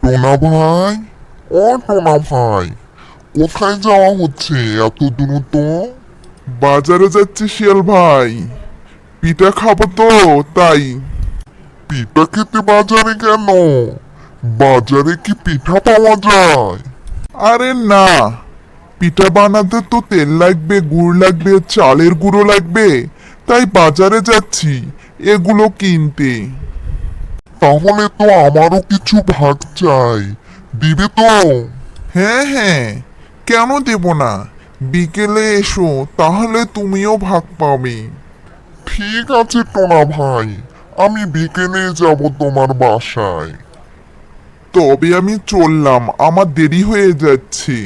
টোনা ভাই, ও টোনা ভাই, কোথায় যাওয়া হচ্ছে এত দ্রুত? বাজারে যাচ্ছি শিয়াল ভাই, পিঠা খাবো তো তাই। পিঠা খেতে বাজারে কেন? বাজারে কি পিঠা পাওয়া যায়? আরে না, পিঠা বানাতে তো তেল লাগবে, গুড় লাগবে, চালের গুঁড়ো লাগবে, তাই বাজারে যাচ্ছি এগুলো কিনতে। তাহলে তো আমারও কিছু ভাগ চাই, দিবে তো? হ্যাঁ হ্যাঁ, কেন দেব না, বিকেলে এসো, তাহলে তুমিও ভাগ পাবে। ঠিক আছে টোনা ভাই, আমি বিকেলে যাব তোমার বাসায়। তবে আমি চললাম, আমার দেরি হয়ে যাচ্ছে।